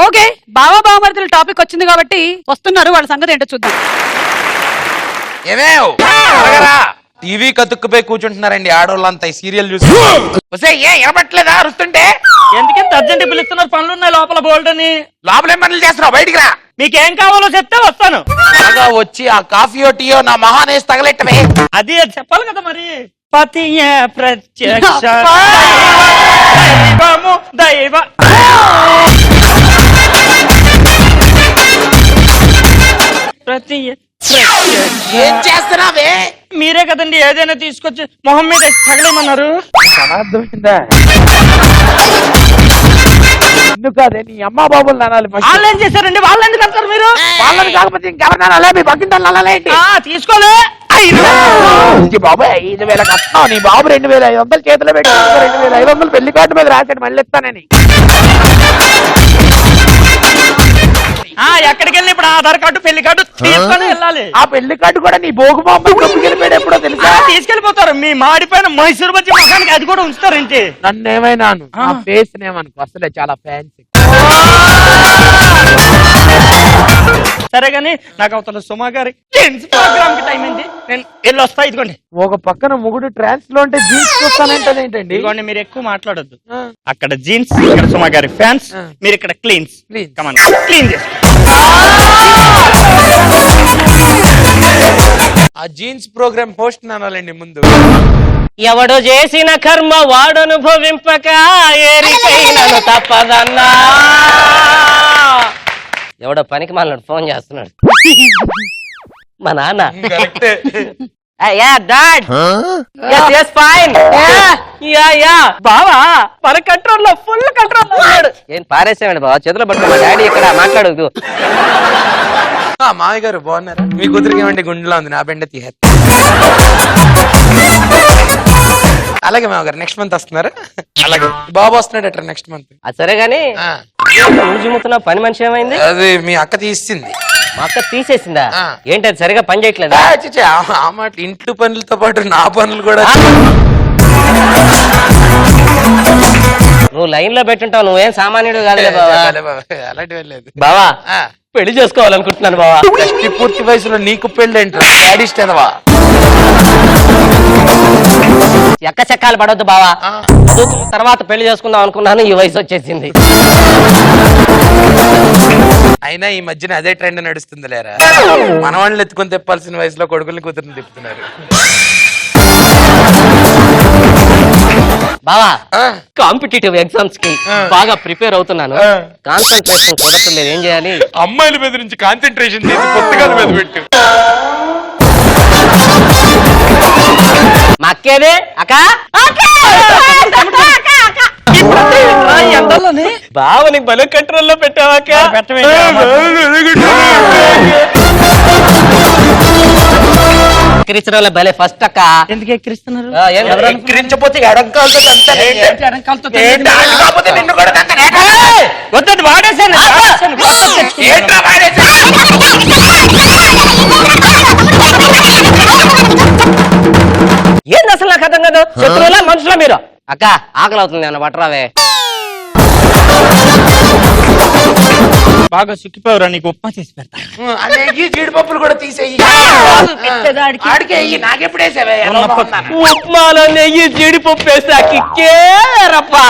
Okay, బావా బావమరితుల topic వచ్చింది కాబట్టి వస్తున్నారు, వాళ్ళ సంగతి ఏంటో చూద్దాం. ఏమేవ్ టీవీ కతుక్కుపోయి కూర్చుంటున్నారండి ఆడవాళ్ళంతా ఈ సీరియల్ చూసి. ఏమట్లేదా అరుస్తుంటే? ఎందుకంత అర్జెంట్ పిలుస్తున్నారు, పనులు ఉన్నాయి లోపల బోల్డ్ అని. లోపల ఏం పనులు చేస్తున్నావు? బయటికి రా. మీకేం కావాలో చెప్తే వస్తాను. త్వరగా వచ్చి ఆ కాఫీయో టీయో నా మహానేసి తగలెట్టమే. అది చెప్పాలి కదా మరి. పతియే ప్రత్యక్ష దైవము దైవ ప్రతియే ఏం చేస్తున్నావే? మీరే కదండి ఏదైనా తీసుకొచ్చి మొహం మీద తగలేమన్నారు. అర్థమైందా? ఎందుకు అదే నీ అమ్మా బాబులు నానాలి. వాళ్ళు ఏం చేశారండి? వాళ్ళు ఎందుకు అంటారు మీరు? వాళ్ళని కాకపోతే ఇంకెవరు నానాలే? మీ పక్కింటి నానాలేంటి? తీసుకోలే బాబాయ్ 5,000 కట్నం. నీ బాబు 2,500 చేతిలో పెట్టి 2,500 పెళ్లి కార్డు మీద రాశాడు మళ్ళీ ఇస్తానని. ఎక్కడికి వెళ్ళి ఇప్పుడు ఆధార్ కార్డు పెళ్లి కార్డు తీసుకొని వెళ్ళాలి. ఆ పెళ్లి కార్డు కూడా నీ భోగు బాబు వెళ్ళిపోయాడు ఎప్పుడో తెలుసా? తీసుకెళ్లిపోతారు. మీ మాడిపోయిన మైసూరు బజ్జి మొహానికి అది కూడా ఉంచుతారేంటి? నన్ను ఏమైనాను ఆ ఫేస్ నేమనుకో, అసలే చాలా ఫ్యాన్సీ. సరే గాని నాకు అవతల సుమా గారి ప్రోగ్రామ్ కి టైం అయింది, నేను వెళ్ళి వస్తా. ఇదిగోండి. ఒక పక్కన మొగుడు ట్రాన్స్ లో ఉంటే జీన్స్ చూస్తానంటే ఏంటండి? ఇదిగోండి, మీరు ఎక్కువ మాట్లాడొద్దు. అక్కడ జీన్స్, ఇక్కడ సుమా గారి ఫ్యాన్స్, మీరు ఇక్కడ క్లీన్స్. కమాన్ క్లీన్ చేసి ఆ జీన్స్ ప్రోగ్రామ్ హోస్ట్ అనాలండి ముందు. ఎవడు చేసిన కర్మ వాడనుభవింపక ఏరికైనను తప్పదన్నా. ఎవడో పనికి మాలినాడు ఫోన్ చేస్తున్నాడు, మా నాన్న. బావా మన కంట్రోల్ లో ఫుల్ కంట్రోల్ ఉన్నాడు. ఏం పారేసామండి బాబా, చేతిలో పట్టుకో. మా డాడీ ఇక్కడ మాట్లాడదు. మామయ్య గారు బాగున్నారు? మీ కూతురికి ఏమంటే గుండెలో ఉంది, నా బెండ తీహ. అలాగే మామ గారు నెక్స్ట్ మంత్ వస్తున్నారు. అలాగే బాబు వస్తున్నాడట నెక్స్ట్ మంత్. అది సరే గాని ఊజుముతున్న పని మనిషి ఏమైంది? అది మీ అక్క తీసింది. మా అక్క తీసేసిందా? ఏంటి అది సరిగా పని చేయట్లేదా? ఆ మాట ఇంట్లో పనులతో పాటు నా పనులు కూడా. నువ్వు లైన్ లో పెట్టుంటావు, నువ్వేం సామాన్యుడు కాదులే బావా. అలాంటి లేదు బావా, పెళ్లి చేసుకోవాలనుకుంటున్నాను బావా. పూర్తి వయసులో నీకు పెళ్లి ఏంటో డాడీ ఇష్టమా? ఎక్క చెక్కాలు పడొద్దు బావా. చదువుకున్న తర్వాత పెళ్లి చేసుకుందాం అనుకున్నాను, ఈ వయసు వచ్చేసింది. అయినా ఈ మధ్యన అదే ట్రెండ్ నడుస్తుంది లేరా. మనవాళ్ళు ఎత్తుకొని తిప్పాల్సిన వయసులో కొడుకుల్ని కూతురుని తిప్పుతున్నారు. బావా, కాంపిటేటివ్ ఎగ్జామ్స్ కి బాగా ప్రిపేర్ అవుతున్నాను. కాన్సన్ట్రేషన్ కుదరట్లేదు, ఏం చేయాలి? అమ్మాయిల మీద నుంచి కాన్సన్ట్రేషన్ చేసి పుస్తకాల మీద పెట్టు. మా అక్కేదే అక్క. బావని బలం కంట్రోల్లో పెట్టావాక. ఎక్కిరించడంలో భలే ఫస్ట్ అక్క. ఎందుకు ఎక్కిరిస్తున్నారు? ఎక్కిరించపోతే వద్దు వాడేసాను. ఏంది అసలు నాకు అర్థం కాదు. శత్రువులా మనుషులా మీరు? అక్క ఆకలి అవుతుంది అన్న పట్టరావే. బాగా సుఖిపోవరా, నీకు ఉప్మా చేసి పెడతా. జీడిపప్పులు కూడా తీసేయి. నాకెప్పుడేసావే? ఉప్మాలో నెయ్యి జీడిపప్పు వేస్తే కిక్కేరప్పా.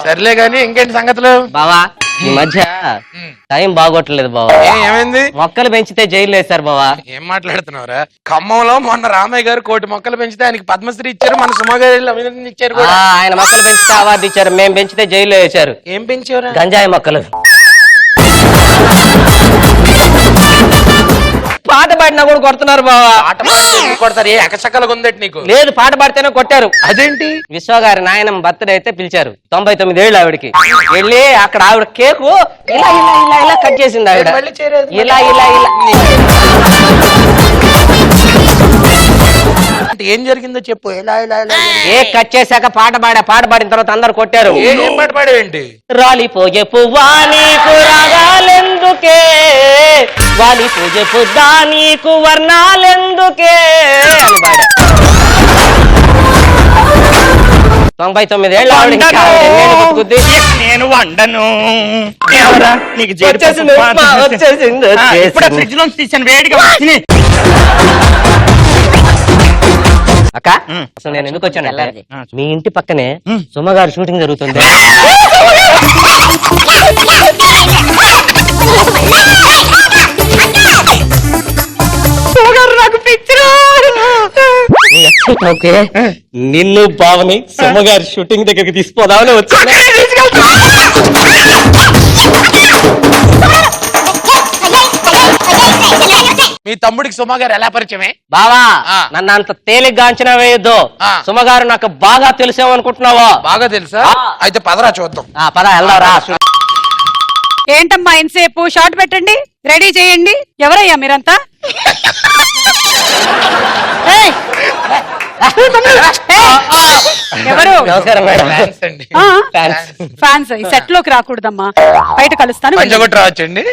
సర్లే గాని ఇంకేంటి సంగతులు? బావా ఈ మధ్య టైం బాగోట్లేదు బావా. ఏమైంది? మొక్కలు పెంచితే జైలు వేశారు బావా. ఏం మాట్లాడుతున్నావురా? ఖమ్మంలో మొన్న రామయ్య గారు 1,00,00,000 మొక్కలు పెంచితే ఆయనకి పద్మశ్రీ ఇచ్చారు, మన సుమ గారు అభినందన ఇచ్చారు కూడా. ఆయన మొక్కలు పెంచితే అవార్డు ఇచ్చారు, మేము పెంచితే జైల్లో వేశారు. ఏం పెంచారు? గంజాయి మొక్కలు. పాట పాడినా కూడా కొడుతున్నారు బావా. పాట కొడతారు? ఏ ఎకచక్కలుగా ఉందట నీకు? లేదు, పాట పాడితేనే కొట్టారు. అదేంటి? విశ్వ గారి నాయనమ్మ బర్త్డే అయితే పిలిచారు. 99 ఏళ్ళు ఆవిడకి. వెళ్ళి అక్కడ ఆవిడ కేకు ఇలా ఇలా ఇలా ఇలా కట్ చేసింది ఆవిడ. ఇలా ఇలా ఇలా. ఏం జరిగిందో చెప్పు. ఎలా ఇలా ఇలా కేక్ కట్ చేశాక పాట పాడిన తర్వాత అందరు కొట్టారు. ఏం పాట పాడేంటి? రాలిపోయే పువ్వా నీకు రాగాలెందుకే, వాలిపోయే పుద్దా నీకు వర్ణాలెందుకే అని పాడా. 99 ఏళ్ళ ఆవిడకి ఇంకా ఎన్నేళ్ళు బతుకుద్ది? నేను వండను. ఎవరా? నీకు జీడిపప్పు వచ్చేసింది ఉప్మా ఉప్మా, వచ్చేసింది, వచ్చేసింది. ఇప్పుడే ఫ్రిడ్జ్ లోంచి తీసాను వేడిగా వచ్చింది. అక్క అసలు నేను ఎందుకు వచ్చానంటే తెల్లారిది. మీ ఇంటి పక్కనే సుమ గారు షూటింగ్ జరుగుతుంది. నీ ఎక్సైట్ అవుతే నిన్ను బావని సుమ గారి షూటింగ్ దగ్గరికి తీసుకోదామని వచ్చాను. మీ తమ్ముడికి సుమ గారు ఎలా పరిచయమే? బావా ఆ. నన్ను అంత తేలిగ్గా అంచనా వేయొద్దు. ఆ. సుమ గారు నాకు బాగా తెలిసేమనుకుంటున్నావా? బాగా తెలుసా? అయితే పదరా చూద్దాం. పద వెళ్దాంరా. ఏంటమ్మా ఎంతసేపు? షార్ట్ పెట్టండి, రెడీ చేయండి. ఎవరయ్యా మీరంతా? ఏయ్! ఏయ్! ఎవరు? నమస్కారం మేడం. థాంక్స్ అండి. ఫ్యాన్స్ ఈ సెట్ లోకి రాకూడదమ్మా, బయట కలుస్తాను. పంచగొట్టు రావచ్చండి.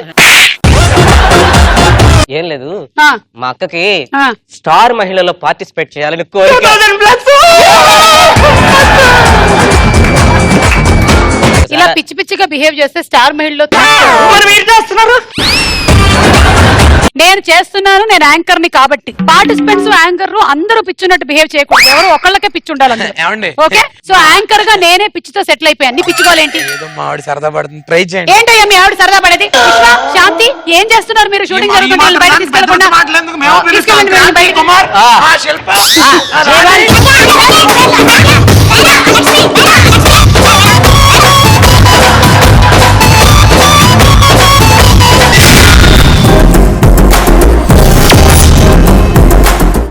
ఏం లేదు, ఆ, మా అక్కకి ఆ. స్టార్ మహిళలో పార్టిసిపేట్ చేయాలని కోరిక. 2000 ప్లస్. ఇలా పిచ్చి పిచ్చిగా బిహేవ్ చేస్తే స్టార్ మహిళలో మరి మీరు చేస్తున్నారు? నేను చేస్తున్నాను, నేను యాంకర్ ని కాబట్టి. పార్టిసిపెంట్స్ యాంకర్ అందరూ పిచ్చున్నట్టు బిహేవ్ చేయకూడదు, ఎవరు ఒకళ్ళకే పిచ్చి ఉండాలి అందరూ. ఏమండి? ఓకే, సో యాంకర్ గా నేనే పిచ్చితో సెటిల్ అయిపోయాను. నీ పిచ్చుకోవాలేంటి? ఏదో మా ఆవిడ సరదా పడుతుంది, ట్రై చేయండి. ఏంటయ్యా మీ ఆవిడ సరదా పడేది? విశ్వ, శాంతి ఏం చేస్తున్నారు మీరు? షూటింగ్ జరుగుతుంటే వాళ్ళని బయట తీసుకెళ్ళకుండా తీసుకెళ్ళండి వీళ్ళని బయట. కుమార్, ఆ. శిల్ప, ఆ,